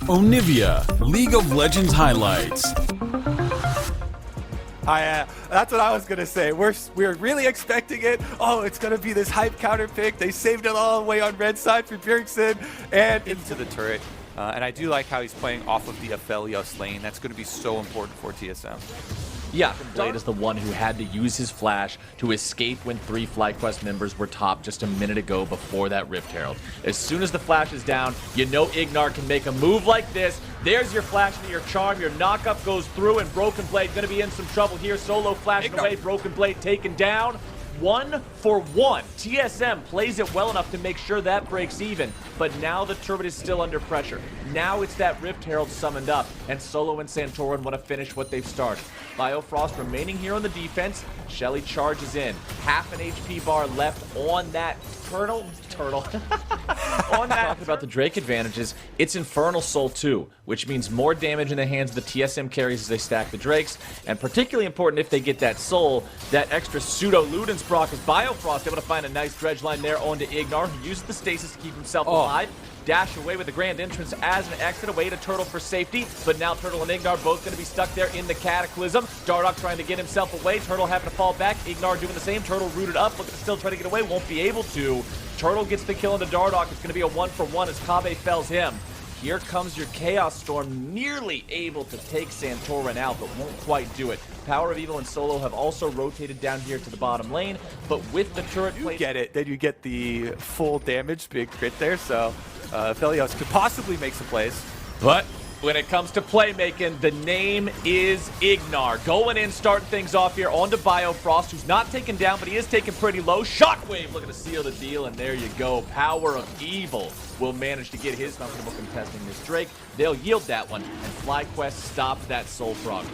Onivia, League of Legends highlights. That's what I was gonna say. We're really expecting it. Oh, it's gonna be this hype counter pick. They saved it all the way on red side for Bjergsen and into the turret. And I do like how he's playing off of the Aphelios lane. That's gonna be so important for TSM. Yeah, Blade is the one who had to use his flash to escape when 3 Flyquest members were top just a minute ago before that Rift Herald. As soon as the flash is down, you know Ignar can make a move like this. There's your flash into your charm. Your knockup goes through, and Broken Blade going to be in some trouble here. Solo flashing away, Broken Blade taken down. 1 for 1. TSM plays it well enough to make sure that breaks even, but now the turret is still under pressure. Now it's that Rift Herald summoned up, and Solo and Santorin want to finish what they've started. Biofrost remaining here on the defense. Shelly charges in. Half an HP bar left on that turtle. On that. Talking about the Drake advantages, it's Infernal Soul too, which means more damage in the hands of the TSM carries as they stack the Drakes, and particularly important if they get that Soul, that extra pseudo Ludens proc is Biofrost able to find a nice dredge line there onto Ignar, who uses the stasis to keep himself alive. Dash away with the grand entrance as an exit away to Turtle for safety, but now Turtle and Ignar both going to be stuck there in the Cataclysm. Dardoch trying to get himself away, Turtle having to fall back, Ignar doing the same, Turtle rooted up, looking to still try to get away, won't be able to. Turtle gets the kill into Dardoch, it's going to be a 1-for-1 as Kaveh fells him. Here comes your Chaos Storm, nearly able to take Santorin out, but won't quite do it. Power of Evil and Solo have also rotated down here to the bottom lane, but with the turret You get it, then you get the full damage, big crit there, so Aphelios could possibly make some plays. But when it comes to playmaking, the name is Ignar. Going in, starting things off here onto Biofrost, who's not taken down, but he is taken pretty low. Shockwave looking to seal the deal, and there you go. Power of Evil will manage to get his comfortable contesting this Drake. They'll yield that one, and Flyquest stops that Soul progress.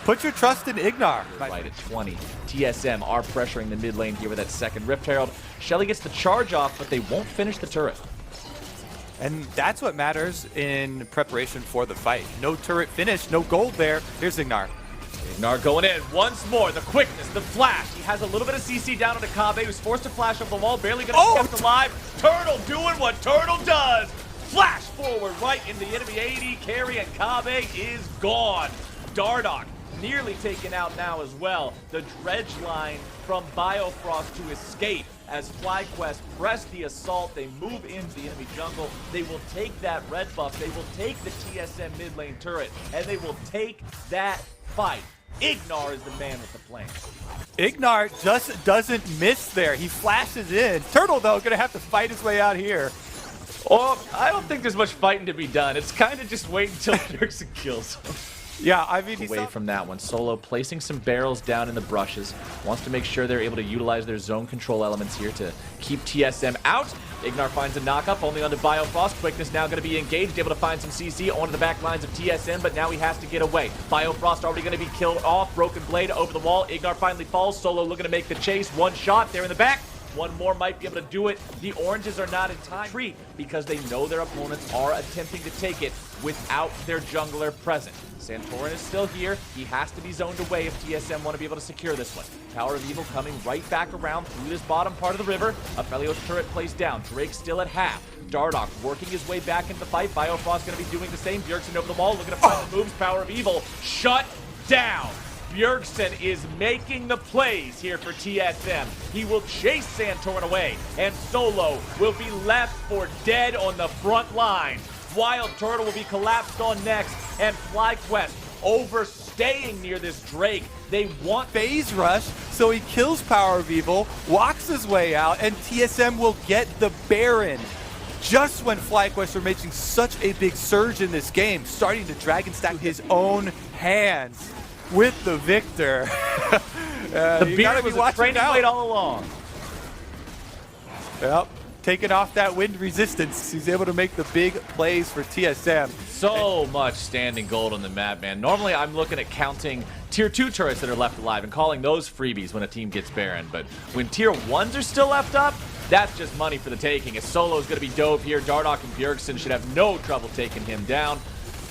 Put your trust in Ignar. Right at 20. TSM are pressuring the mid lane here with that second Rift Herald. Shelly gets the charge off, but they won't finish the turret. And that's what matters in preparation for the fight. No turret finish, no gold there. Here's Ignar. Ignar going in once more. The quickness, the flash. He has a little bit of CC down on Kaveh, who's forced to flash up the wall, barely going to be kept alive. Turtle doing what Turtle does. Flash forward right in the enemy AD carry, and Kaveh is gone. Dardoch nearly taken out now as well. The dredge line from Biofrost to escape as Flyquest press the assault. They move into the enemy jungle. They will take that red buff. They will take the TSM mid lane turret, and they will take that fight. Ignar is the man with the plan. Ignar just doesn't miss there. He flashes in. Turtle, though, going to have to fight his way out here. Oh, I don't think there's much fighting to be done. It's kind of just wait until Bjergsen kills him. Yeah, I mean, he's away from that one. Solo placing some barrels down in the brushes. Wants to make sure they're able to utilize their zone control elements here to keep TSM out. Ignar finds a knockup only onto Biofrost. Quickness now going to be engaged, able to find some CC onto the back lines of TSM, but now he has to get away. Biofrost already going to be killed off. Broken Blade over the wall. Ignar finally falls. Solo looking to make the chase. One shot there in the back. One more might be able to do it. The oranges are not in time. Treat because they know their opponents are attempting to take it without their jungler present. Santorin is still here. He has to be zoned away if TSM want to be able to secure this one. Tower of Evil coming right back around through this bottom part of the river. Aphelios turret placed down. Drake still at half. Dardoch working his way back into the fight. Biofrost going to be doing the same. Bjergsen over the wall looking to find the moves. Power of Evil shut down. Bjergsen is making the plays here for TSM. He will chase Santorin away, and Solo will be left for dead on the front line. Wild Turtle will be collapsed on next, and Flyquest overstaying near this Drake. They want phase rush, so he kills Power of Evil, walks his way out, and TSM will get the Baron. Just when Flyquest are making such a big surge in this game, starting to Dragon Stack his own hands with the victor. The beard was a training blade all along. Yep. Taking off that wind resistance, he's able to make the big plays for TSM. So much standing gold on the map, man. Normally I'm looking at counting tier 2 turrets that are left alive and calling those freebies when a team gets Baron, but when tier 1s are still left up, that's just money for the taking. As Solo's going to be dove here, Dardoch and Bjergsen should have no trouble taking him down.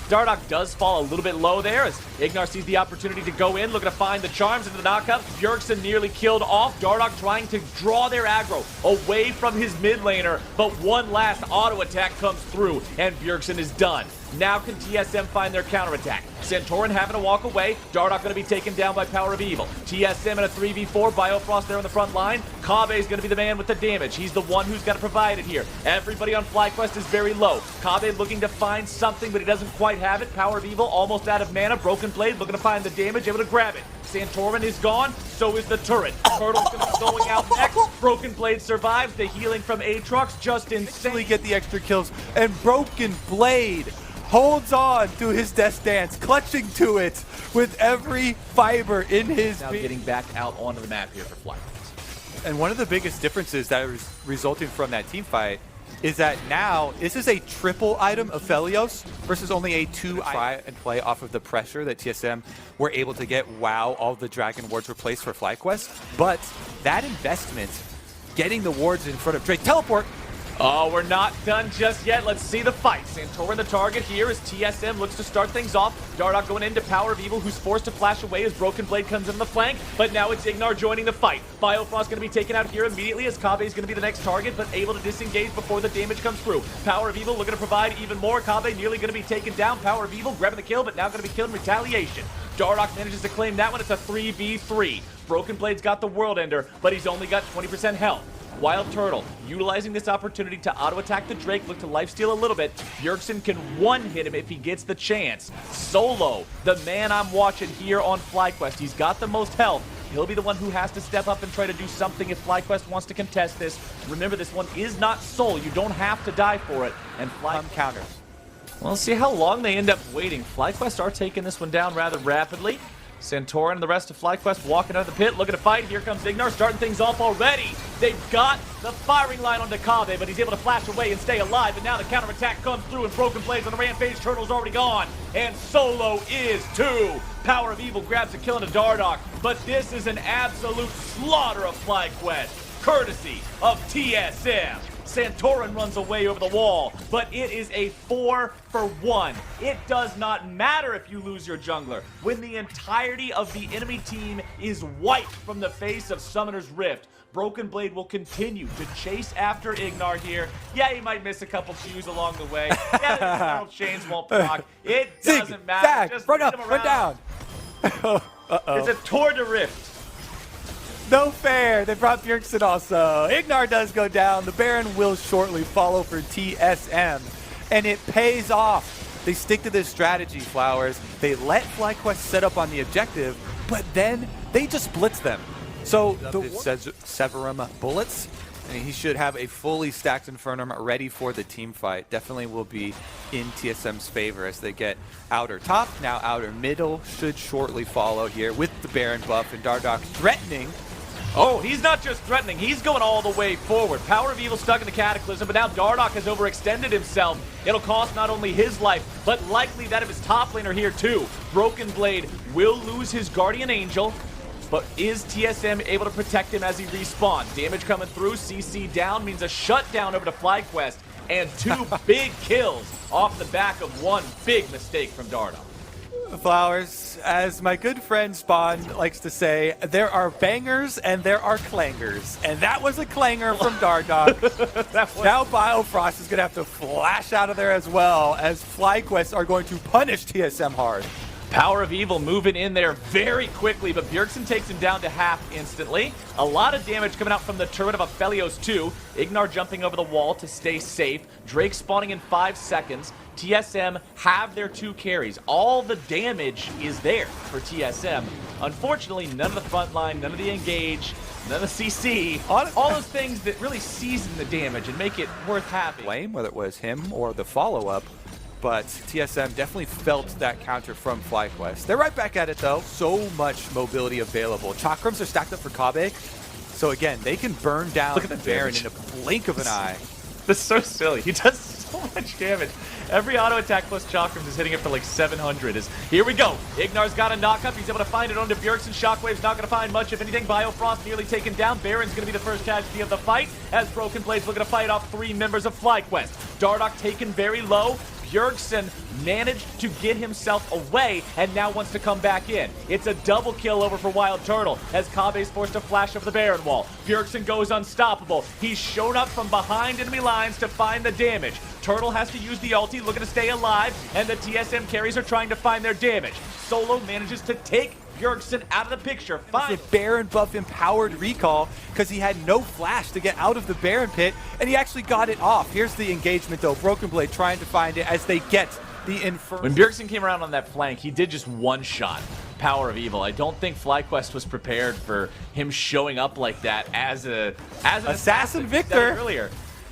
Dardoch does fall a little bit low there as Ignar sees the opportunity to go in, looking to find the charms into the knockup. Bjergsen nearly killed off. Dardoch trying to draw their aggro away from his mid laner, but one last auto attack comes through, and Bjergsen is done. Now can TSM find their counterattack? Santorin having to walk away. Dardoch going to be taken down by Power of Evil. TSM in a 3v4. Biofrost there on the front line. Kave is going to be the man with the damage. He's the one who's got to provide it here. Everybody on Flyquest is very low. Kave looking to find something, but he doesn't quite have it. Power of Evil almost out of mana. Broken Blade looking to find the damage, able to grab it. Santorin is gone, so is the turret. Turtle's going to be going out next. Broken Blade survives. The healing from Aatrox just instantly Get the extra kills, and Broken Blade holds on to his death dance, clutching to it with every fiber in his now being. getting back out onto the map here for Flyquest. And one of the biggest differences that is resulting from that team fight is that now this is a triple item of Felios versus only a 2 try and play off of the pressure that TSM were able to get while all the Dragon Wards were placed for Flyquest. But that investment, getting the wards in front of Drake, teleport. Oh, we're not done just yet. Let's see the fight. Santorin the target here as TSM looks to start things off. Dardoch going into Power of Evil, who's forced to flash away as Broken Blade comes in the flank. But now it's Ignar joining the fight. Biofrost going to be taken out here immediately as Kave is going to be the next target, but able to disengage before the damage comes through. Power of Evil looking to provide even more. Kave nearly going to be taken down. Power of Evil grabbing the kill, but now going to be killed in retaliation. Dardoch manages to claim that one. It's a 3v3. Broken Blade's got the World Ender, but he's only got 20% health. Wild Turtle, utilizing this opportunity to auto-attack the Drake, look to lifesteal a little bit. Bjergsen can one-hit him if he gets the chance. Solo, the man I'm watching here on Flyquest. He's got the most health. He'll be the one who has to step up and try to do something if Flyquest wants to contest this. Remember, this one is not Soul. You don't have to die for it. And Flyquest Counters. Well, let's see how long they end up waiting. Flyquest are taking this one down rather rapidly. Santorin and the rest of Flyquest walking out of the pit, looking to fight. Here comes Ignar, starting things off already. They've got the firing line onto Kave, but he's able to flash away and stay alive. And now the counterattack comes through, and Broken Blades on the rampage. Turtle's already gone, and Solo is too. Power of Evil grabs a kill into Dardoch, but this is an absolute slaughter of Flyquest, courtesy of TSM. Santorin runs away over the wall, but it is a 4-for-1. It does not matter if you lose your jungler. When the entirety of the enemy team is wiped from the face of Summoner's Rift, Broken Blade will continue to chase after Ignar here. Yeah, he might miss a couple Qs along the way. Yeah, the Eternal Chains won't proc. It doesn't matter. Zag, Just run lead up, him run around. down. It's a Tour de Rift. No fair. They brought Bjergsen also. Ignar does go down. The Baron will shortly follow for TSM. And it pays off. They stick to this strategy, Flowers. They let Flyquest set up on the objective, but then they just blitz them. So the Severum bullets, and he should have a fully stacked Infernum ready for the team fight. Definitely will be in TSM's favor as they get outer top. Now outer middle should shortly follow here with the Baron buff and Dardoch threatening. Oh, he's not just threatening, he's going all the way forward. Power of Evil stuck in the Cataclysm, but now Dardoch has overextended himself. It'll cost not only his life, but likely that of his top laner here too. Broken Blade will lose his Guardian Angel, but is TSM able to protect him as he respawns? Damage coming through, CC down means a shutdown over to Flyquest, and 2 big kills off the back of one big mistake from Dardoch. Flowers, as my good friend Spawn likes to say, there are bangers and there are clangers. And that was a clanger from Dardoch. Now Biofrost is going to have to flash out of there as well, as Flyquest are going to punish TSM hard. Power of Evil moving in there very quickly, but Bjergsen takes him down to half instantly. A lot of damage coming out from the turret of Aphelios too. Ignar jumping over the wall to stay safe. Drake spawning in 5 seconds. TSM have their 2 carries. All the damage is there for TSM. Unfortunately, none of the front line, none of the engage, none of the CC, all those things that really season the damage and make it worth having. Blame, whether it was him or the follow-up, but TSM definitely felt that counter from Flyquest. They're right back at it though. So much mobility available. Chakrams are stacked up for Kave, so again, they can burn down the Baron in a blink of an eye. That's so silly. He does so much damage. Every auto attack plus Chakrams is hitting it for like 700. Here we go. Ignar's got a knock-up. He's able to find it onto Bjergsen. Shockwave's not going to find much, if anything. Biofrost nearly taken down. Baron's going to be the first casualty of the fight as Broken Blade's looking to fight off 3 members of Flyquest. Dardoch taken very low. Bjergsen managed to get himself away and now wants to come back in. It's a double kill over for Wild Turtle as Kabe's forced to flash over the Baron wall. Bjergsen goes unstoppable. He's shown up from behind enemy lines to find the damage. Turtle has to use the ulti, looking to stay alive, and the TSM carries are trying to find their damage. Solo manages to take Bjergsen out of the picture. Fine. The Baron buff empowered recall because he had no flash to get out of the Baron pit, and he actually got it off. Here's the engagement though. Broken Blade trying to find it as they get the Inferno. When Bjergsen came around on that flank, he did just one shot. Power of Evil. I don't think Flyquest was prepared for him showing up like that as an assassin Victor earlier.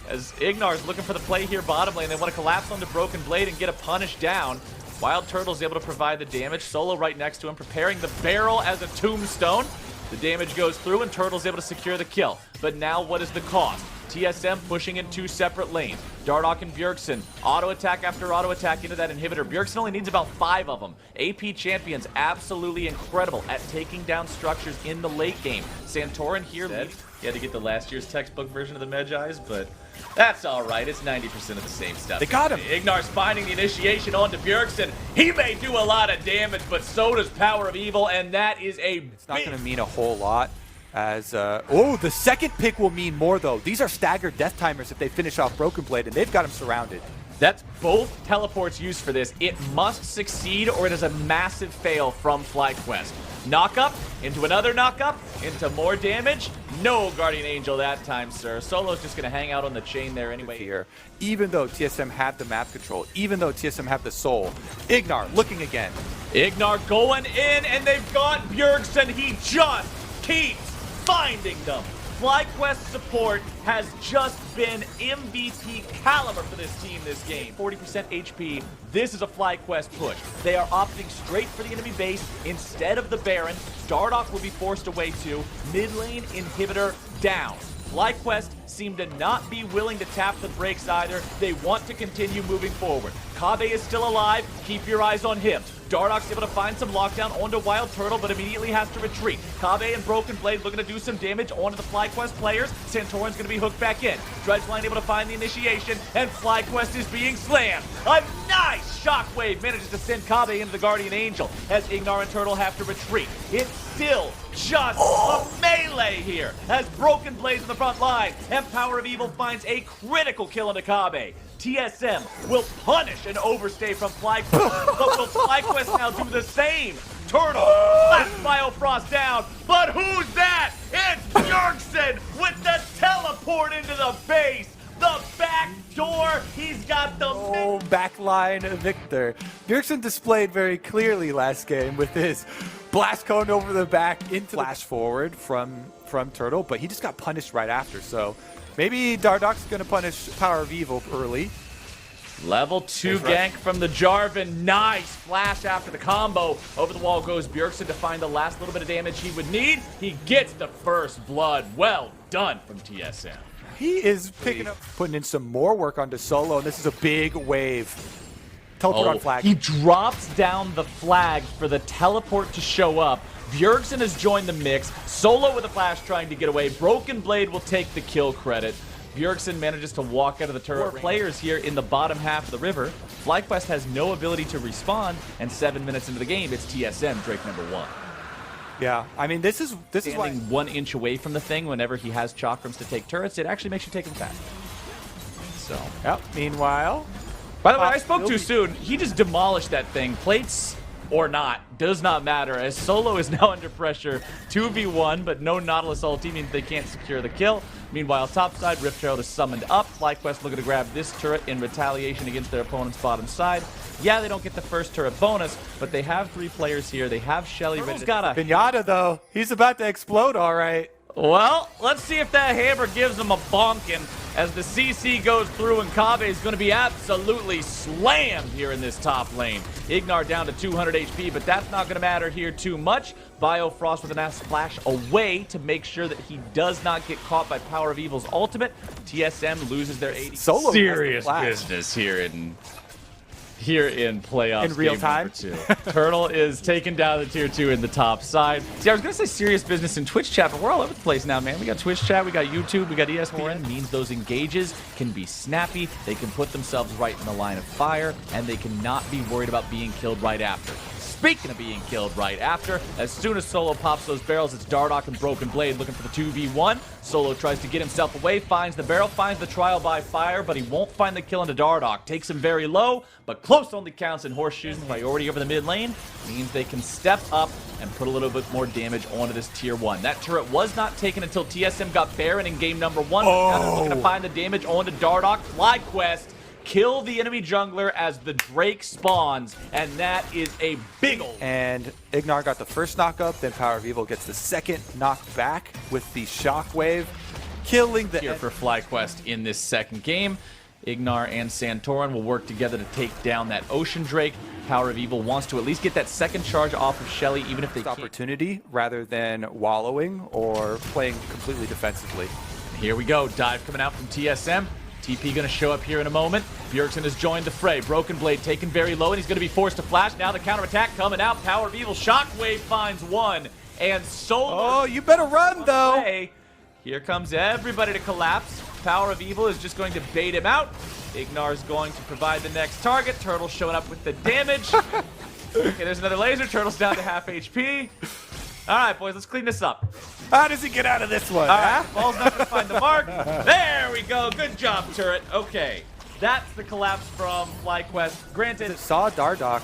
As Ignar's looking for the play here bottom lane, they want to collapse onto Broken Blade and get a punish down. Wild Turtle's able to provide the damage. Solo right next to him, preparing the barrel as a tombstone. The damage goes through, and Turtle's able to secure the kill. But now, what is the cost? TSM pushing in two separate lanes. Dardoch and Bjergsen, auto attack after auto attack into that inhibitor. Bjergsen only needs about 5 of them. AP champions absolutely incredible at taking down structures in the late game. Santorin here leads. He had to get the last year's textbook version of the Medjais, but that's all right. It's 90% of the same stuff. They got him. Ignar's finding the initiation onto Bjergsen. He may do a lot of damage, but so does Power of Evil, and that is a It's not going to mean a whole lot. As oh, the second pick will mean more though. These are staggered death timers if they finish off Broken Blade, and they've got him surrounded. That's both teleports used for this. It must succeed or it is a massive fail from Flyquest. Knock up, into another knock up, into more damage. No Guardian Angel that time, sir. Solo's just going to hang out on the chain there anyway. Here, even though TSM have the map control, even though TSM have the soul, Ignar looking again. Ignar going in, and they've got Bjergsen. He just keeps finding them. Flyquest support has just been MVP caliber for this team this game. 40% HP. This is a Flyquest push. They are opting straight for the enemy base instead of the Baron. Dardoch will be forced away too. Mid lane inhibitor down. Flyquest seem to not be willing to tap the brakes either. They want to continue moving forward. Kabe is still alive. Keep your eyes on him. Dardoch's able to find some lockdown onto Wild Turtle, but immediately has to retreat. Kabe and Broken Blade looking to do some damage onto the Flyquest players. Santorin's going to be hooked back in. Dredgeline able to find the initiation, and Flyquest is being slammed. A nice shockwave manages to send Kabe into the Guardian Angel as Ignar and Turtle have to retreat. It's still just a melee here as Broken Blade's in the front line, and Power of Evil finds a critical kill into Kabe. TSM will punish an overstay from Flyquest, but will Flyquest now do the same? Turtle slaps Biofrost down, but who's that? It's Bjergsen with the teleport into the base. The back door, he's got the backline Victor. Bjergsen displayed very clearly last game with his blast cone over the back into flash forward from Turtle, but he just got punished right after, so maybe Dardoch's going to punish Power of Evil early. Level 2 gank from the Jarvan. Nice flash after the combo. Over the wall goes Bjergsen to find the last little bit of damage he would need. He gets the first blood. Well done from TSM. He is picking up, putting in some more work onto Solo, and this is a big wave. Teleport on flag. He drops down the flag for the teleport to show up. Bjergsen has joined the mix. Solo with a flash trying to get away. Broken Blade will take the kill credit. Bjergsen manages to walk out of the turret. 4 players here in the bottom half of the river. Flyquest has no ability to respawn, and 7 minutes into the game, it's TSM, Drake #1. Yeah, I mean, this is why 1 inch away from the thing whenever he has chakrams to take turrets, it actually makes you take them fast. So, yep. Meanwhile, by the way, I spoke too soon. He just demolished that thing. Plates or not, does not matter, as Solo is now under pressure. 2v1, but no Nautilus ulti means they can't secure the kill. Meanwhile, topside, Rift Herald is summoned up. Flyquest looking to grab this turret in retaliation against their opponent's bottom side. Yeah, they don't get the first turret bonus, but they have 3 players here. They have Shelly ready. Got a Pinata, though. He's about to explode, all right. Well, let's see if that hammer gives him a bonking as the CC goes through, and Kabe is going to be absolutely slammed here in this top lane. Ignar down to 200 HP, but that's not going to matter here too much. Biofrost with an ass splash away to make sure that he does not get caught by Power of Evil's ultimate. TSM loses their 80. Solo serious business here in here in playoffs. In real game time? number 2. Turtle is taking down the tier 2 in the top side. See, I was going to say serious business in Twitch chat, but we're all over the place now, man. We got Twitch chat, we got YouTube, we got ESPN. Means those engages can be snappy. They can put themselves right in the line of fire, and they cannot be worried about being killed right after. Speaking of being killed right after, as soon as Solo pops those barrels, it's Dardoch and Broken Blade looking for the 2v1. Solo tries to get himself away, finds the barrel, finds the trial by fire, but he won't find the kill into Dardoch. Takes him very low, but close only counts, and Horseshoes priority over the mid lane means they can step up and put a little bit more damage onto this tier 1. That turret was not taken until TSM got Baron in game number 1. Now they're looking to find the damage onto Dardoch. Flyquest kill the enemy jungler as the Drake spawns, and that is a big ol'. And Ignar got the first knock up, then Power of Evil gets the second knock back with the shockwave, killing the here for Flyquest in this second game. Ignar and Santorin will work together to take down that Ocean Drake. Power of Evil wants to at least get that second charge off of Shelly, even if they can't. Opportunity rather than wallowing or playing completely defensively. Here we go, dive coming out from TSM. TP gonna show up here in a moment. Bjergsen has joined the fray. Broken Blade taken very low, and he's gonna be forced to flash. Now the counterattack coming out. Power of Evil shockwave finds one, and Solo. Oh, you better run though. Away. Here comes everybody to collapse. Power of Evil is just going to bait him out. Ignar is going to provide the next target. Turtle showing up with the damage. Okay, there's another laser. Turtle's down to half HP. All right, boys, let's clean this up. How does he get out of this one? All right, ball's not gonna find the mark. There we go. Good job, turret. Okay, that's the collapse from Flyquest. Granted, Saw Dardoch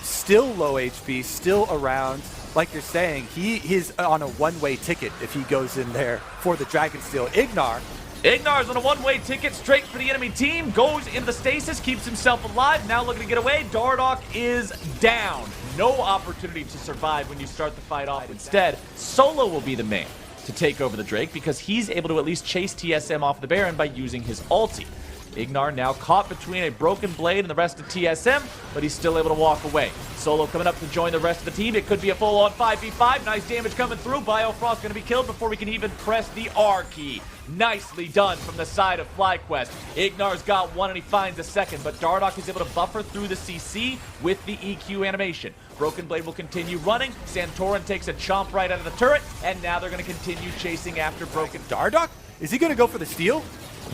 still low HP, still around. Like you're saying, he is on a one-way ticket if he goes in there for the Dragonsteel. Ignar's on a one-way ticket straight for the enemy team. Goes in the stasis, keeps himself alive. Now looking to get away. Dardoch is down. No opportunity to survive when you start the fight off. Instead, Solo will be the man to take over the Drake because he's able to at least chase TSM off the Baron by using his ulti. Ignar now caught between a Broken Blade and the rest of TSM, but he's still able to walk away. Solo coming up to join the rest of the team. It could be a full-on 5v5. Nice damage coming through. Biofrost going to be killed before we can even press the R key. Nicely done from the side of Flyquest. Ignar's got one and he finds a second, but Dardoch is able to buffer through the CC with the EQ animation. Broken Blade will continue running. Santorin takes a chomp right out of the turret, and now they're going to continue chasing after Broken. Dardoch? Is he going to go for the steal?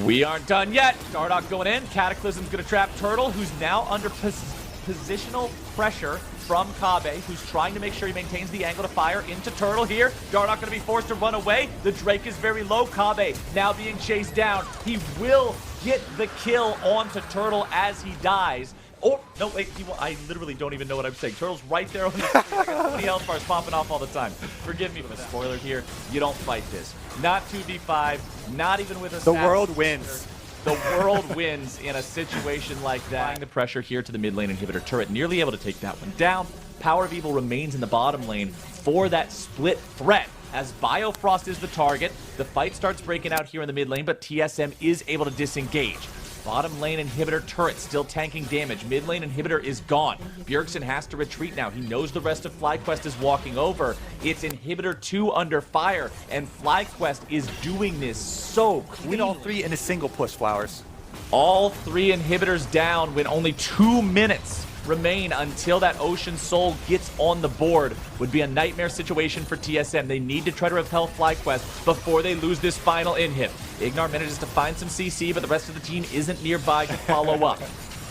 We aren't done yet. Dardoch going in. Cataclysm's going to trap Turtle, who's now under positional pressure from Kabe, who's trying to make sure he maintains the angle to fire into Turtle here. Dardoch going to be forced to run away. The Drake is very low. Kabe now being chased down. He will get the kill onto Turtle as he dies. Oh, no, wait, I literally don't even know what I'm saying. Turtle's right there on the screen. I got so many health bars popping off all the time. Forgive me for the spoiler here. You don't fight this. Not 2v5, not even with a The world wins. The world wins in a situation like that. Applying the pressure here to the mid lane inhibitor turret, nearly able to take that one down. Power of Evil remains in the bottom lane for that split threat. As Biofrost is the target, the fight starts breaking out here in the mid lane, but TSM is able to disengage. Bottom lane inhibitor turret still tanking damage. Mid lane inhibitor is gone. Bjergsen has to retreat now. He knows the rest of Flyquest is walking over. It's inhibitor 2 under fire, and Flyquest is doing this so clean. All three in a single push, Flowers. All three inhibitors down when only 2 minutes remain until that Ocean Soul gets on the board. Would be a nightmare situation for TSM. They need to try to repel Flyquest before they lose this final inhib. Ignar manages to find some CC, but the rest of the team isn't nearby to follow up.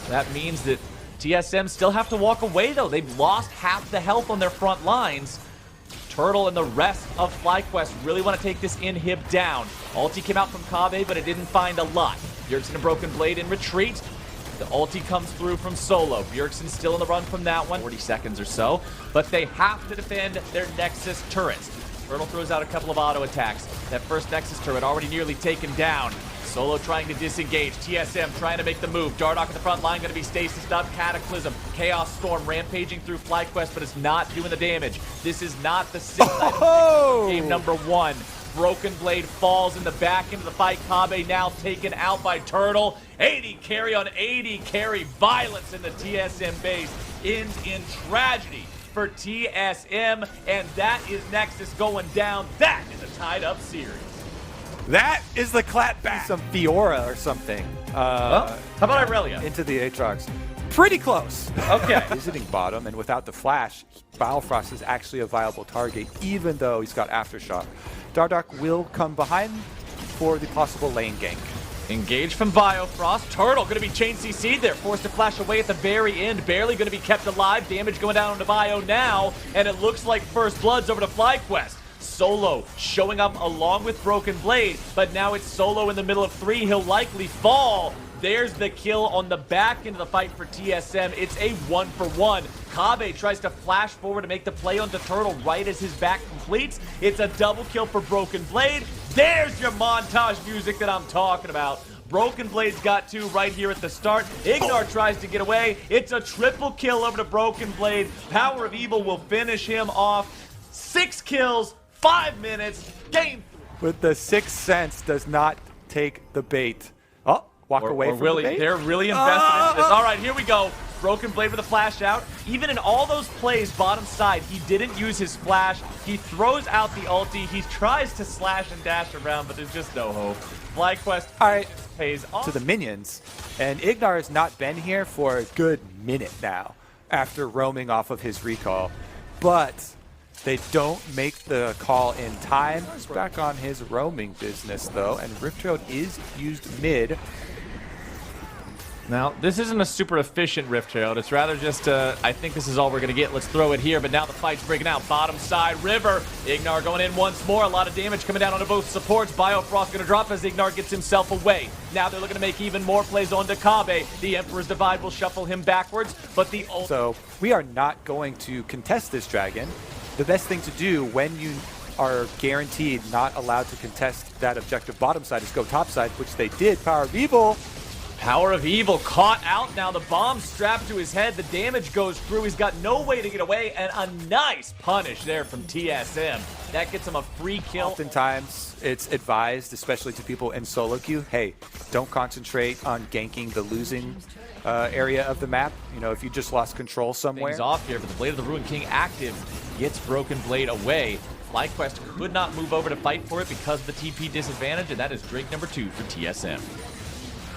That means that TSM still have to walk away, though. They've lost half the health on their front lines. Turtle and the rest of Flyquest really want to take this inhib down. Ulti came out from Kabe, but it didn't find a lot. Bjergsen and Broken Blade in retreat. The ulti comes through from Solo. Bjergsen's still in the run from that one, 40 seconds or so. But they have to defend their Nexus turrets. Turtle throws out a couple of auto attacks. That first Nexus turret already nearly taken down. Solo trying to disengage. TSM trying to make the move. Dardoch at the front line going to be stasis up. Cataclysm. Chaos Storm rampaging through Flyquest, but it's not doing the damage. This is not the sixth game number 1. Broken Blade falls in the back into the fight. Kabe now taken out by Turtle. 80 carry on 80 carry. Violence in the TSM base ends in tragedy for TSM, and that is Nexus going down. That is a tied-up series. That is the clap back. Some Fiora or something. How about Irelia? Into the Aatrox. Pretty close. Okay. Visiting bottom, and without the flash, Biofrost is actually a viable target, even though he's got Aftershock. Dardoch will come behind for the possible lane gank. Engage from Biofrost. Turtle going to be chain CC'd there. Forced to flash away at the very end. Barely going to be kept alive. Damage going down onto Bio now. And it looks like First Blood's over to Flyquest. Solo showing up along with Broken Blade. But now it's Solo in the middle of 3. He'll likely fall. There's the kill on the back end of the fight for TSM. It's a 1-for-1. Kabe tries to flash forward to make the play onto Turtle right as his back completes. It's a double kill for Broken Blade. There's your montage music that I'm talking about. Broken Blade's got 2 right here at the start. Ignar tries to get away. It's a triple kill over to Broken Blade. Power of Evil will finish him off. 6 kills, 5 minutes, game. With the Sixth Sense does not take the bait. Oh, walk away from really, the bait. they're really invested in this. All right, here we go. Broken Blade with a flash out. Even in all those plays bottom side, he didn't use his flash. He throws out the ulti. He tries to slash and dash around, but there's just no hope. Flyquest pays off to the minions. And Ignar has not been here for a good minute now after roaming off of his recall. But they don't make the call in time. He's back on his roaming business, though, and Rift Herald is used mid. Now, this isn't a super efficient Rift Herald. It's rather just, I think this is all we're going to get. Let's throw it here, but now the fight's breaking out. Bottom side, River. Ignar going in once more. A lot of damage coming down onto both supports. Biofrost going to drop as Ignar gets himself away. Now they're looking to make even more plays onto Kabe. The Emperor's Divide will shuffle him backwards, but the ult... So, we are not going to contest this dragon. The best thing to do when you are guaranteed not allowed to contest that objective bottom side is go top side, which they did. Power of Evil. Power of Evil caught out now. The bomb strapped to his head. The damage goes through. He's got no way to get away. And a nice punish there from TSM. That gets him a free kill. Oftentimes, it's advised, especially to people in solo queue, hey, don't concentrate on ganking the losing area of the map. You know, if you just lost control somewhere. Things off here, but the Blade of the Ruined King active gets Broken Blade away. Flyquest could not move over to fight for it because of the TP disadvantage, and that is Drake number 2 for TSM.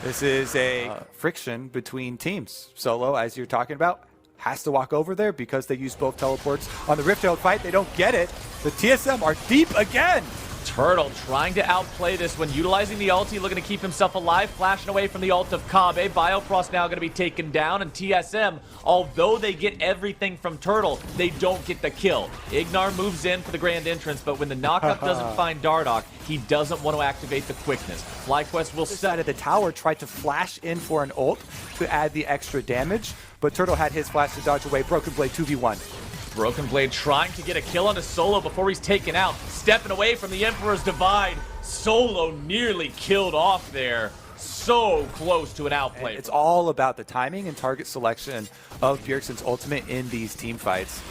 This is a friction between teams. Solo, as you're talking about, has to walk over there because they use both teleports on the Rift Herald fight. They don't get it. The TSM are deep again. Turtle trying to outplay this when utilizing the ulti, looking to keep himself alive, flashing away from the ult of Kabe. Biofrost now going to be taken down, and TSM, although they get everything from Turtle, they don't get the kill. Ignar moves in for the grand entrance, but when the knockup doesn't find Dardoch, he doesn't want to activate the quickness. Flyquest will side of the tower tried to flash in for an ult to add the extra damage, but Turtle had his flash to dodge away. Broken Blade 2v1. Broken Blade trying to get a kill onto Solo before he's taken out. Stepping away from the Emperor's Divide. Solo nearly killed off there. So close to an outplay. It's all about the timing and target selection of Bjergsen's ultimate in these team fights.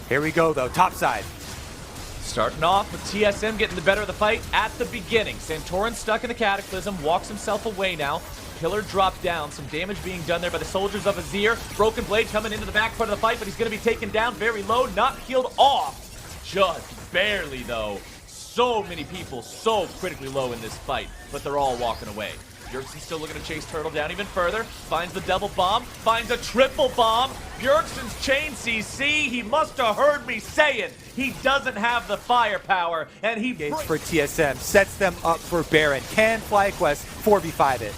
Here we go, though. Top side. Starting off with TSM getting the better of the fight at the beginning. Santorin stuck in the Cataclysm, walks himself away now. Pillar dropped down, some damage being done there by the soldiers of Azir. Broken Blade coming into the back part of the fight, but he's going to be taken down very low, not killed off. Just barely, though. So many people so critically low in this fight, but they're all walking away. Bjergsen still looking to chase Turtle down even further. Finds the double bomb. Finds a triple bomb. Bjergsen's chain CC. He must have heard me saying he doesn't have the firepower. And he gates for TSM. Sets them up for Baron. Can Flyquest 4v5 it?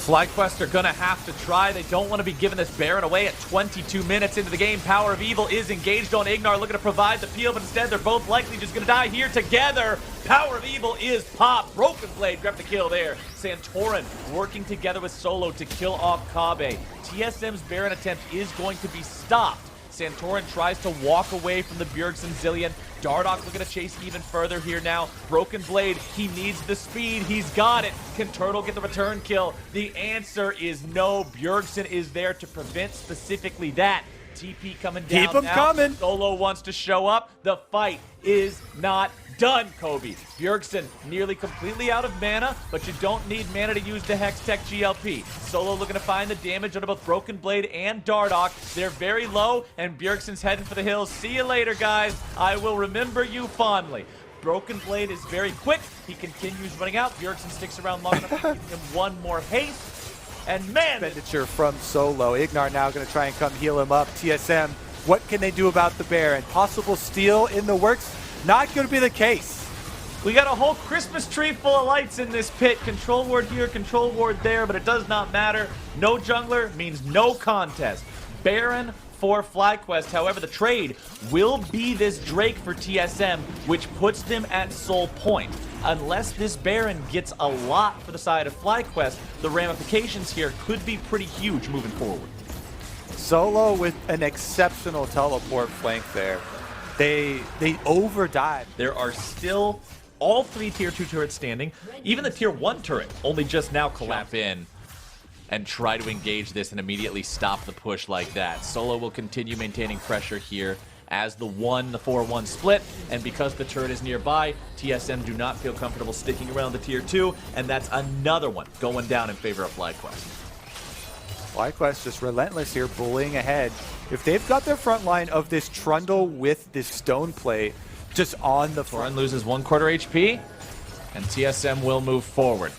Flyquest are going to have to try. They don't want to be giving this Baron away at 22 minutes into the game. Power of Evil is engaged on Ignar, looking to provide the peel, but instead they're both likely just going to die here together. Power of Evil is popped. Broken Blade grabbed the kill there. Santorin working together with Solo to kill off Kabe. TSM's Baron attempt is going to be stopped. Santorin tries to walk away from the Bjergsen Zillion. Dardoch looking to chase even further here now. Broken Blade, he needs the speed. He's got it. Can Turtle get the return kill? The answer is no. Bjergsen is there to prevent specifically that. TP coming down. Keep him now. coming. Solo wants to show up. The fight is not done, Kobe. Bjergsen nearly completely out of mana, but you don't need mana to use the Hextech GLP. Solo looking to find the damage on both Broken Blade and Dardoch. They're very low, and Bjergsen's heading for the hills. See you later, guys. I will remember you fondly. Broken Blade is very quick. He continues running out. Bjergsen sticks around long enough to give him one more haste. And man, expenditure from Solo. Ignar now going to try and come heal him up. TSM, what can they do about the Baron? Possible steal in the works? Not going to be the case. we got a whole Christmas tree full of lights in this pit. Control ward here, control ward there, but it does not matter. No jungler means no contest. Baron for Flyquest. However, the trade will be this Drake for TSM, which puts them at soul point. Unless this Baron gets a lot for the side of Flyquest, the ramifications here could be pretty huge moving forward. Solo with an exceptional teleport flank there. They overdive. There are still all 3 tier 2 turrets standing. Even the tier 1 turret only just now collapse in and try to engage this and immediately stop the push like that. Solo will continue maintaining pressure here as the 4-1 split, and because the turret is nearby, TSM do not feel comfortable sticking around the tier 2, and that's another one going down in favor of Flyquest. Flyquest just relentless here, bullying ahead. If they've got their front line of this Trundle with this stone plate just on the front. Torin loses 1/4 HP, and TSM will move forward.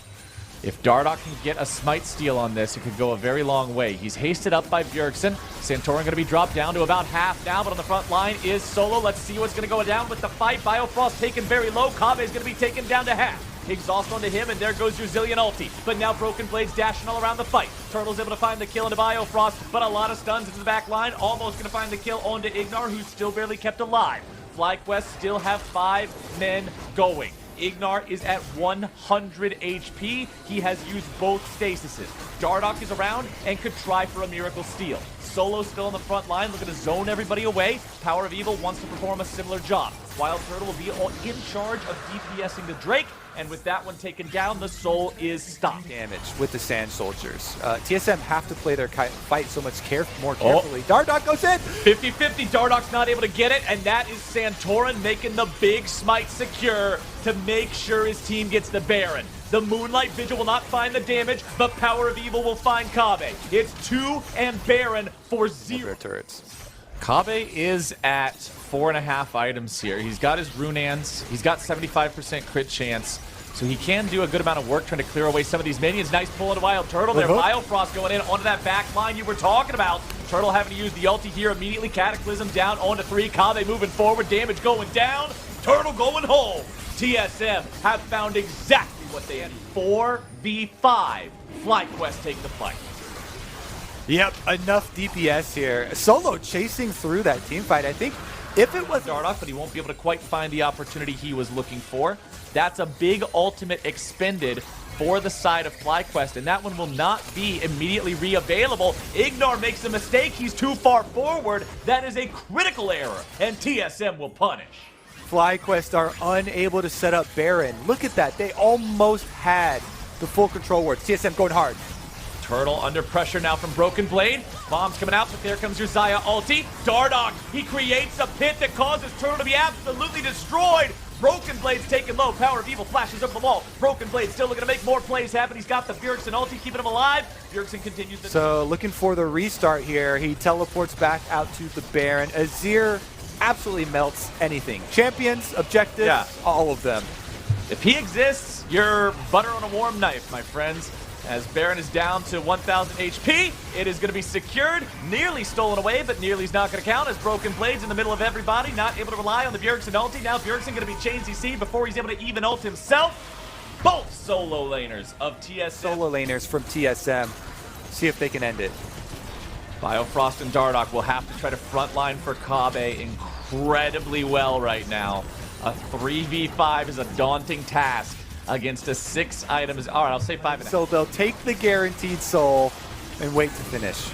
If Dardoch can get a smite steal on this, it could go a very long way. He's hasted up by Bjergsen. Santorin going to be dropped down to about half now, but on the front line is Solo. Let's see what's going to go down with the fight. Biofrost taken very low. Kabe is going to be taken down to half. Exhaust onto him, and there goes your Zillion ulti. But now Broken Blades dashing all around the fight. Turtle's able to find the kill into Biofrost, but a lot of stuns into the back line. Almost going to find the kill onto Ignar, who's still barely kept alive. Flyquest still have 5 men going. Ignar is at 100 HP. He has used both stasises. Dardoch is around and could try for a miracle steal. Solo still on the front line, looking to zone everybody away. Power of Evil wants to perform a similar job. Wild Turtle will be in charge of DPSing the Drake, and with that one taken down, the Soul is stopped. Damage with the Sand Soldiers. TSM have to play their fight so much more carefully. Dardoch goes in! 50-50, Dardoch's not able to get it, and that is Santorin making the big smite secure to make sure his team gets the Baron. The Moonlight Vigil will not find the damage, but Power of Evil will find Kabe. It's 2 and Baron for 0. Turrets. Kabe is at 4.5 items here. He's got his Runaans. He's got 75% crit chance. So he can do a good amount of work trying to clear away some of these minions. Nice pull into Wild Turtle there. Biofrost going in onto that back line you were talking about. Turtle having to use the ulti here immediately. Cataclysm down onto 3. Kabe moving forward. Damage going down. Turtle going home. TSM have found exactly what they had. 4v5. Flyquest take the fight. Yep, enough DPS here. Solo chasing through that team fight. I think if it was Dardoch, but he won't be able to quite find the opportunity he was looking for. That's a big ultimate expended for the side of Flyquest, and that one will not be immediately re-available. Ignar makes a mistake. He's too far forward. That is a critical error, and TSM will punish. Flyquest are unable to set up Baron. Look at that. They almost had the full control ward. TSM going hard. Turtle under pressure now from Broken Blade. Bombs coming out, but there comes your Xayah ulti. Dardoch, he creates a pit that causes Turtle to be absolutely destroyed. Broken Blade's taken low. Power of Evil flashes over the wall. Broken Blade still looking to make more plays happen. He's got the Bjergsen ulti, keeping him alive. Bjergsen continues the... So looking for the restart here. He teleports back out to the Baron. Azir absolutely melts anything. Champions, objectives, all of them. If he exists, you're butter on a warm knife, my friends. As Baron is down to 1,000 HP, it is going to be secured, nearly stolen away, but nearly's not going to count as Broken Blades in the middle of everybody, not able to rely on the Bjergsen ulti. Now Bjergsen going to be chain CC before he's able to even ult himself. Both solo laners of TSM. Solo laners from TSM. See if they can end it. Biofrost and Dardoch will have to try to frontline for Kabe incredibly well right now. A 3v5 is a daunting task against a 6 items. All right, I'll say 5.5. So they'll take the guaranteed soul and wait to finish.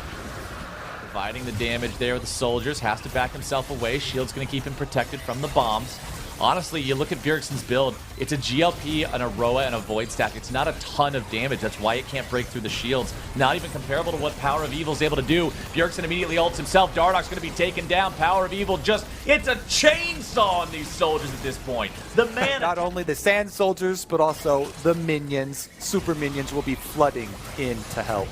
Dividing the damage there with the soldiers. Has to back himself away. Shield's going to keep him protected from the bombs. Honestly, you look at Bjergsen's build, it's a GLP, an Aroa, and a Void Stack. It's not a ton of damage. That's why it can't break through the shields. Not even comparable to what Power of Evil's able to do. Bjergsen immediately ults himself. Dardoch's going to be taken down. Power of Evil just, it's a chainsaw on these soldiers at this point. The man... Not only the Sand Soldiers, but also the minions, super minions will be flooding in to help.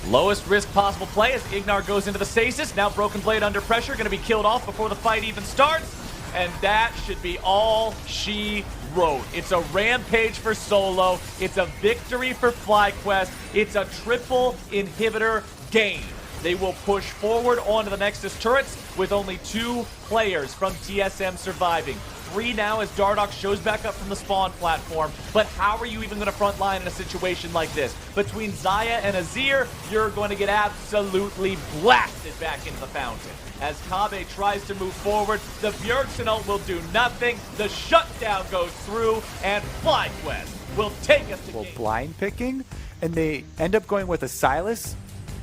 Lowest risk possible play as Ignar goes into the stasis. Now Broken Blade under pressure, going to be killed off before the fight even starts. And that should be all she road. It's a rampage for Solo. It's a victory for Flyquest. It's a triple inhibitor game. They will push forward onto the Nexus turrets with only 2 players from TSM surviving. 3 now as Dardoch shows back up from the spawn platform. But how are you even going to front line in a situation like this? Between Xayah and Azir, you're going to get absolutely blasted back into the fountain. As Kobbe tries to move forward, the Bjergsen ult will do nothing. The shutdown goes through, and Flyquest will take us to game. Blind picking, and they end up going with a Sylas,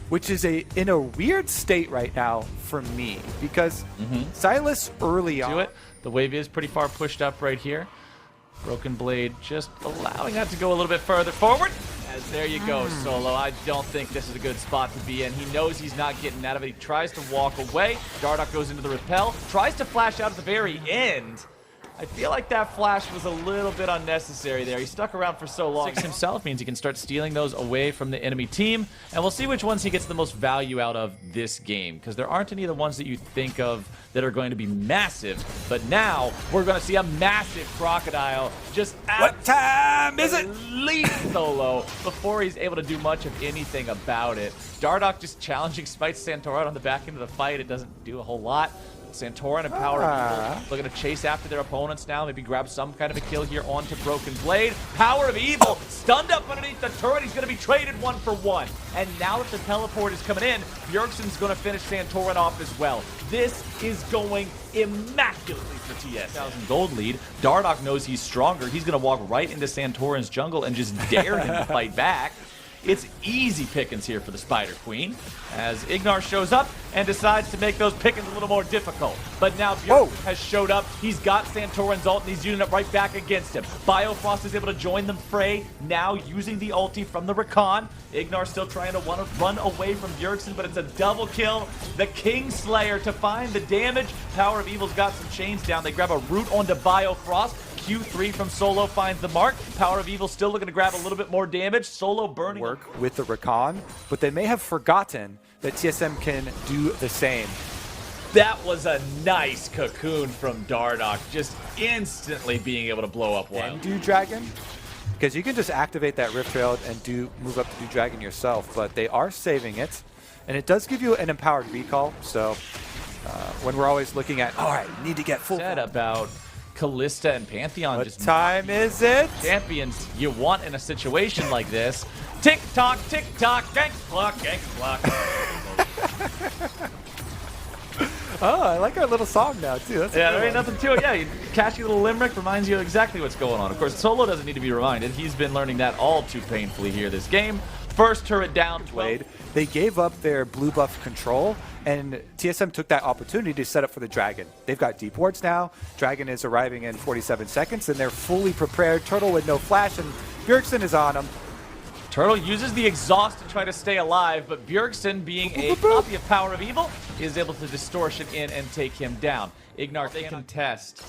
which is in a weird state right now for me, because Sylas early on. The wave is pretty far pushed up right here. Broken Blade just allowing that to go a little bit further forward. As there you go, Solo. I don't think this is a good spot to be in. He knows he's not getting out of it. He tries to walk away. Dardoch goes into the repel. Tries to flash out at the very end. I feel like that flash was a little bit unnecessary there. He stuck around for so long. 6 himself means he can start stealing those away from the enemy team, and we'll see which ones he gets the most value out of this game, because there aren't any of the ones that you think of that are going to be massive, but now we're going to see a massive Crocodile just What time is it? leave Solo before he's able to do much of anything about it. Dardoch just challenging Smite Santorin on the back end of the fight. It doesn't do a whole lot. Santorin and Power of Evil looking to chase after their opponents now. Maybe grab some kind of a kill here onto Broken Blade. Power of Evil stunned up underneath the turret. He's going to be traded 1 for 1. And now that the teleport is coming in, Bjergsen's going to finish Santorin off as well. This is going immaculately for TS. 1,000 gold lead. Dardoch knows he's stronger. He's going to walk right into Santorin's jungle and just dare him to fight back. It's easy pickings here for the Spider Queen, as Ignar shows up and decides to make those pickings a little more difficult. But now Bjergsen has showed up. He's got Santorin's ult, and he's using it right back against him. Biofrost is able to join the fray, now using the ulti from the Rakan. Ignar still trying to run away from Bjergsen, but it's a double kill. The Kingslayer to find the damage. Power of Evil's got some chains down. They grab a root onto Biofrost. Q3 from Solo finds the mark. Power of Evil still looking to grab a little bit more damage. Solo burning. Work with the Rakan, but they may have forgotten that TSM can do the same. That was a nice cocoon from Dardoch, just instantly being able to blow up one. And do Dragon, because you can just activate that Rift Trail and move up to do Dragon yourself, but they are saving it, and it does give you an empowered recall. So when we're always looking at, all right, need to get full. Said about Callista and Pantheon. What time is it? Champions you want in a situation like this. Tick tock, gank block. Oh, I like our little song now too. That's Yeah, there ain't nothing to it. Yeah, catchy little limerick reminds you exactly what's going on. Of course, Solo doesn't need to be reminded. He's been learning that all too painfully here this game. First turret down, Blade. They gave up their blue buff control, and TSM took that opportunity to set up for the Dragon. They've got deep wards now. Dragon is arriving in 47 seconds, and they're fully prepared. Turtle with no flash, and Bjergsen is on him. Turtle uses the exhaust to try to stay alive, but Bjergsen, being a copy of Power of Evil, is able to distortion in and take him down. Ignar, they contest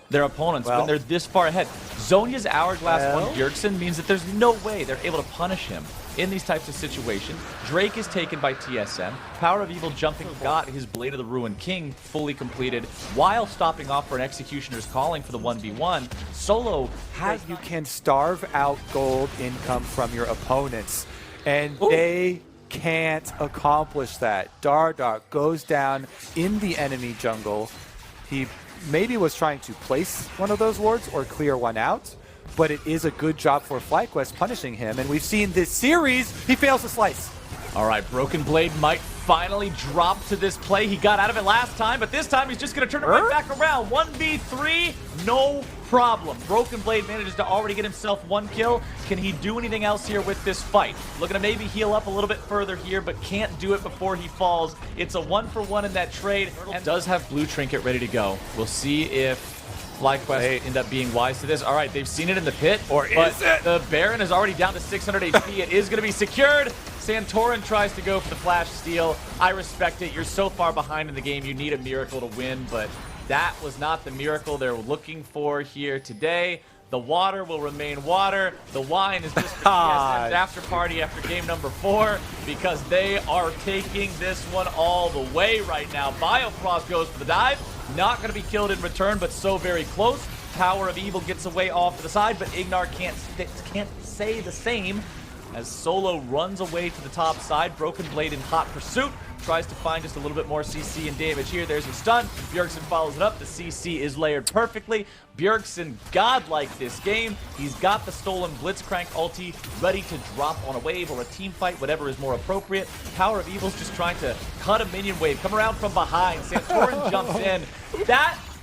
their opponents when they're this far ahead. Zhonya's Hourglass on Bjergsen means that there's no way they're able to punish him in these types of situations. Drake is taken by TSM. Power of Evil jumping got his Blade of the Ruined King fully completed while stopping off for an Executioner's Calling for the 1v1. Solo has... You can starve out gold income from your opponents, and they can't accomplish that. Dardoch goes down in the enemy jungle. He maybe was trying to place one of those wards or clear one out, but it is a good job for Flyquest punishing him, and we've seen this series, he fails to slice. All right, Broken Blade might finally drop to this play. He got out of it last time, but this time he's just going to turn it right back around. 1v3, no problem. Broken Blade manages to already get himself 1 kill. Can he do anything else here with this fight? Looking to maybe heal up a little bit further here, but can't do it before he falls. It's a 1 for 1 in that trade, and does have Blue Trinket ready to go. We'll see if Flyquest end up being wise to this. All right, they've seen it in the pit, or is it? The Baron is already down to 600 HP. It is going to be secured. Santorin tries to go for the flash steal. I respect it. You're so far behind in the game, you need a miracle to win, but that was not the miracle they're looking for here today. The water will remain water. The wine is just for TSM's after party after game number 4, because they are taking this one all the way right now. Biofrost goes for the dive. Not going to be killed in return, but so very close. Power of Evil gets away off to the side, but Ignar can't say the same as Solo runs away to the top side. Broken Blade in hot pursuit. Tries to find just a little bit more CC and damage here. There's a stun. Bjergsen follows it up. The CC is layered perfectly. Bjergsen godlike this game. He's got the stolen Blitzcrank ulti ready to drop on a wave or a team fight, whatever is more appropriate. Power of Evil's just trying to cut a minion wave, come around from behind. Santorin jumps in.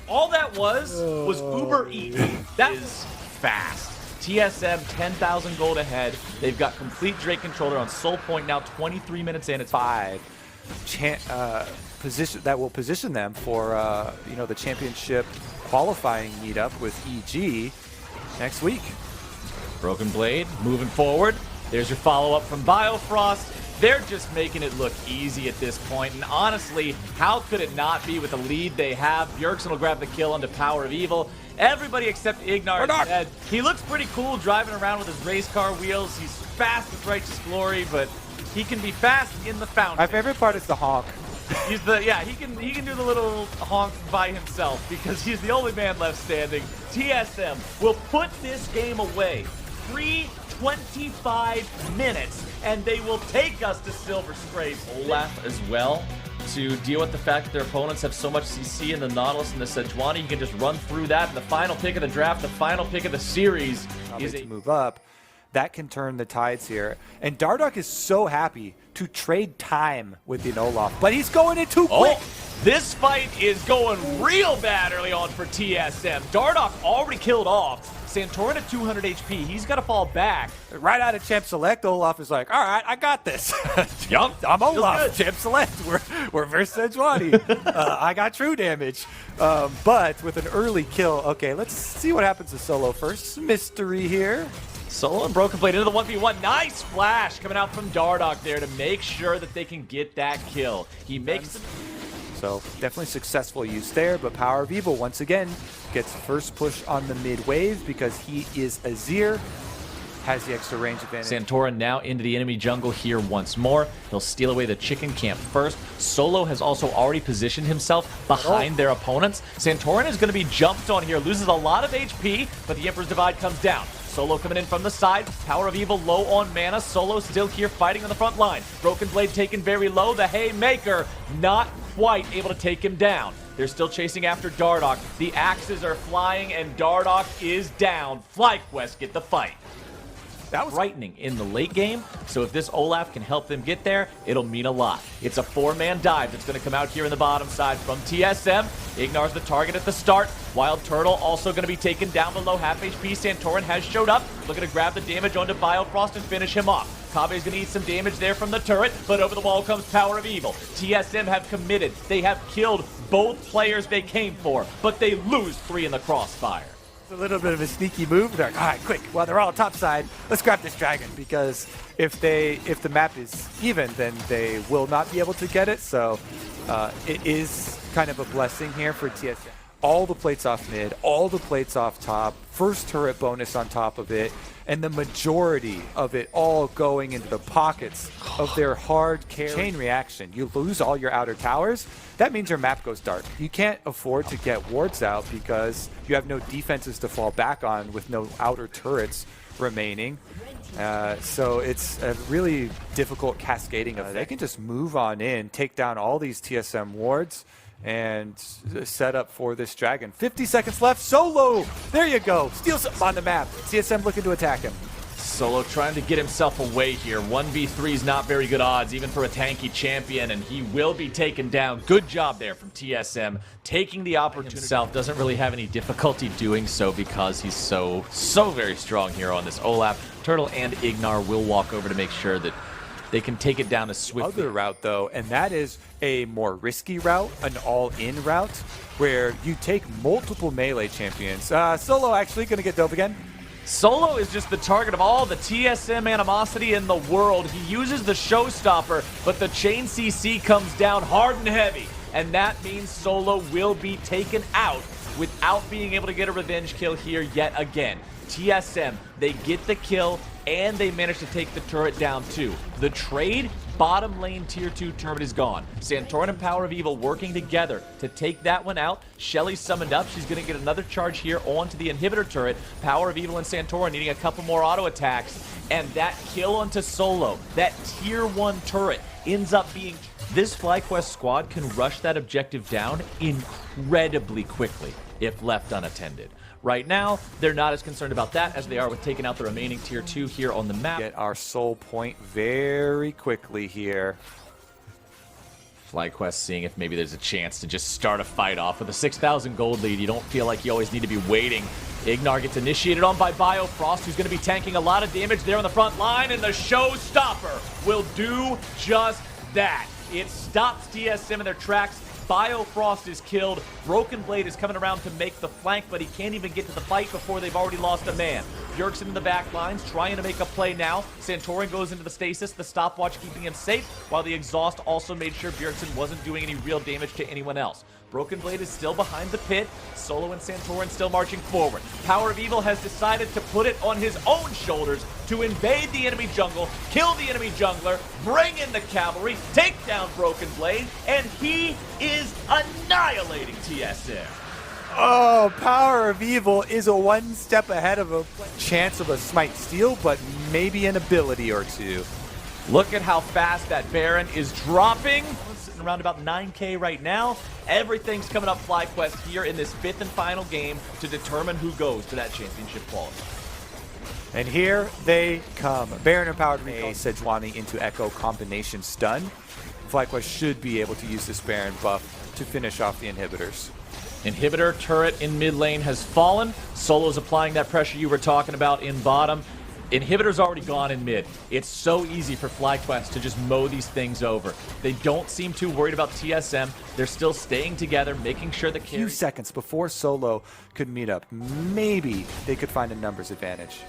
All that was Uber Eats. That is fast. TSM 10,000 gold ahead. They've got complete Drake controller on Soul Point now. 23 minutes in. It's 5 position that will position them for the championship qualifying meetup with EG next week. Broken Blade moving forward. There's your follow-up from Biofrost. They're just making it look easy at this point, and honestly, how could it not be with the lead they have? Bjergsen will grab the kill onto Power of Evil. Everybody except Ignar is dead. He looks pretty cool driving around with his race car wheels. He's fast with Righteous Glory, but he can be fast in the fountain. My favorite part is the honk. He can do the little honk by himself because he's the only man left standing. TSM will put this game away. 3:25 minutes, and they will take us to Silver Scrapes. Olaf as well, to deal with the fact that their opponents have so much CC in the Nautilus and the Sejuani. You can just run through that. And the final pick of the draft, the final pick of the series is to move up. That can turn the tides here. And Dardoch is so happy to trade time with the Olaf, but he's going in too quick. Oh, this fight is going real bad early on for TSM. Dardoch already killed off. Santorin at 200 HP. He's got to fall back. Right out of Champ Select, Olaf is like, all right, I got this. Yup, I'm Olaf. Champ Select. We're versus Sejuani. I got true damage. But with an early kill, okay, let's see what happens to Solo first. Mystery here. Solo and Broken Blade into the 1v1. Nice flash coming out from Dardoch there to make sure that they can get that kill. He makes it. So definitely successful use there, but Power of Evil once again gets first push on the mid wave because he is Azir, has the extra range advantage. Santorin now into the enemy jungle here once more. He'll steal away the chicken camp first. Solo has also already positioned himself behind their opponents. Santorin is going to be jumped on here, loses a lot of HP, but the Emperor's Divide comes down. Solo coming in from the side. Power of Evil low on mana. Solo still here fighting on the front line. Broken Blade taken very low. The Haymaker not quite able to take him down. They're still chasing after Dardoch. The axes are flying and Dardoch is down. Flyquest get the fight. That was frightening in the late game, so if this Olaf can help them get there, it'll mean a lot. It's a 4-man dive that's going to come out here in the bottom side from TSM. Ignar's the target at the start. Wild Turtle also going to be taken down below half HP. Santorin has showed up, looking to grab the damage onto Biofrost and finish him off. Kabe's going to eat some damage there from the turret, but over the wall comes Power of Evil. TSM have committed. They have killed both players they came for, but they lose 3 in the crossfire. A little bit of a sneaky move. They're like, all right, quick, while they're all topside, let's grab this dragon, because if the map is even, then they will not be able to get it. So it is kind of a blessing here for TSM. All the plates off mid, all the plates off top, first turret bonus on top of it, and the majority of it all going into the pockets of their hard carry. Chain reaction. You lose all your outer towers, that means your map goes dark. You can't afford to get wards out because you have no defenses to fall back on with no outer turrets remaining. So it's a really difficult cascading effect. They can just move on in, take down all these TSM wards, and set up for this dragon. 50 seconds left. Solo! There you go. Steals up on the map. TSM looking to attack him. Solo trying to get himself away here. 1v3 is not very good odds, even for a tanky champion, and he will be taken down. Good job there from TSM, taking the opportunity. Himself doesn't really have any difficulty doing so because he's so very strong here on this Olaf. Turtle and Ignar will walk over to make sure that they can take it down as swiftly. Other route, though, and that is a more risky route, an all-in route, where you take multiple melee champions. Solo actually going to get dope again. Solo is just the target of all the TSM animosity in the world. He uses the showstopper, but the chain CC comes down hard and heavy, and that means Solo will be taken out without being able to get a revenge kill here yet again. TSM, they get the kill, and they managed to take the turret down too. The trade, bottom lane tier 2 turret is gone. Santorin and Power of Evil working together to take that one out. Shelly's summoned up. She's going to get another charge here onto the inhibitor turret. Power of Evil and Santorin needing a couple more auto attacks. And that kill onto Solo, that tier 1 turret, ends up being... This Flyquest squad can rush that objective down incredibly quickly if left unattended. Right now, they're not as concerned about that as they are with taking out the remaining tier 2 here on the map. Get our soul point very quickly here. Flyquest seeing if maybe there's a chance to just start a fight off with a 6,000 gold lead. You don't feel like you always need to be waiting. Ignar gets initiated on by Biofrost, who's going to be tanking a lot of damage there on the front line, and the showstopper will do just that. It stops TSM in their tracks. Biofrost is killed. Broken Blade is coming around to make the flank, but he can't even get to the fight before they've already lost a man. Bjergsen in the back lines, trying to make a play now. Santorin goes into the stasis, the stopwatch keeping him safe, while the exhaust also made sure Bjergsen wasn't doing any real damage to anyone else. Broken Blade is still behind the pit. Solo and Santorin still marching forward. Power of Evil has decided to put it on his own shoulders to invade the enemy jungle, kill the enemy jungler, bring in the cavalry, take down Broken Blade, and he is annihilating TSM. Oh, Power of Evil is a one step ahead of a chance of a smite steal, but maybe an ability or two. Look at how fast that Baron is dropping. Sitting around about 9k right now. Everything's coming up Flyquest here in this 5th and final game to determine who goes to that championship qualifier. And here they come. Baron empowered me. Sejuani into Echo combination stun. Flyquest should be able to use this Baron buff to finish off the inhibitors. Inhibitor turret in mid lane has fallen. Solo's applying that pressure you were talking about in bottom. Inhibitor's already gone in mid. It's so easy for Flyquest to just mow these things over. They don't seem too worried about TSM. They're still staying together, making sure the carry... Few seconds before Solo could meet up. Maybe they could find a numbers advantage.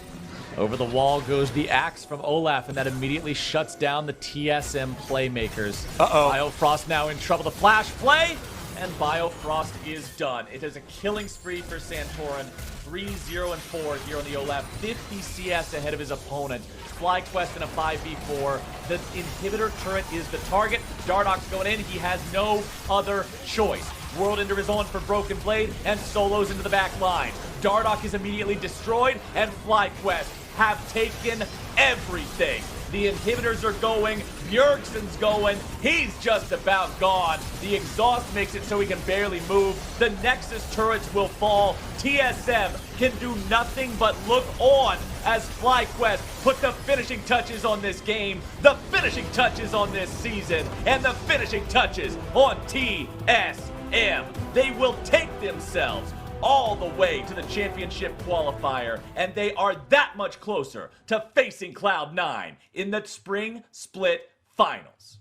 Over the wall goes the axe from Olaf, and that immediately shuts down the TSM playmakers. Biofrost now in trouble. The flash play, and Biofrost is done. It is a killing spree for Santorin. 3-0-4 here on the Olaf. 50 CS ahead of his opponent. Flyquest in a 5v4. The inhibitor turret is the target. Dardoch's going in. He has no other choice. World Ender is on for Broken Blade, and Solo's into the back line. Dardoch is immediately destroyed, and Flyquest have taken everything. The inhibitors are going, Bjergsen's going, he's just about gone. The exhaust makes it so he can barely move. The Nexus turrets will fall. TSM can do nothing but look on as Flyquest put the finishing touches on this game, the finishing touches on this season, and the finishing touches on TSM. They will take themselves all the way to the championship qualifier, and they are that much closer to facing Cloud9 in the Spring Split Finals.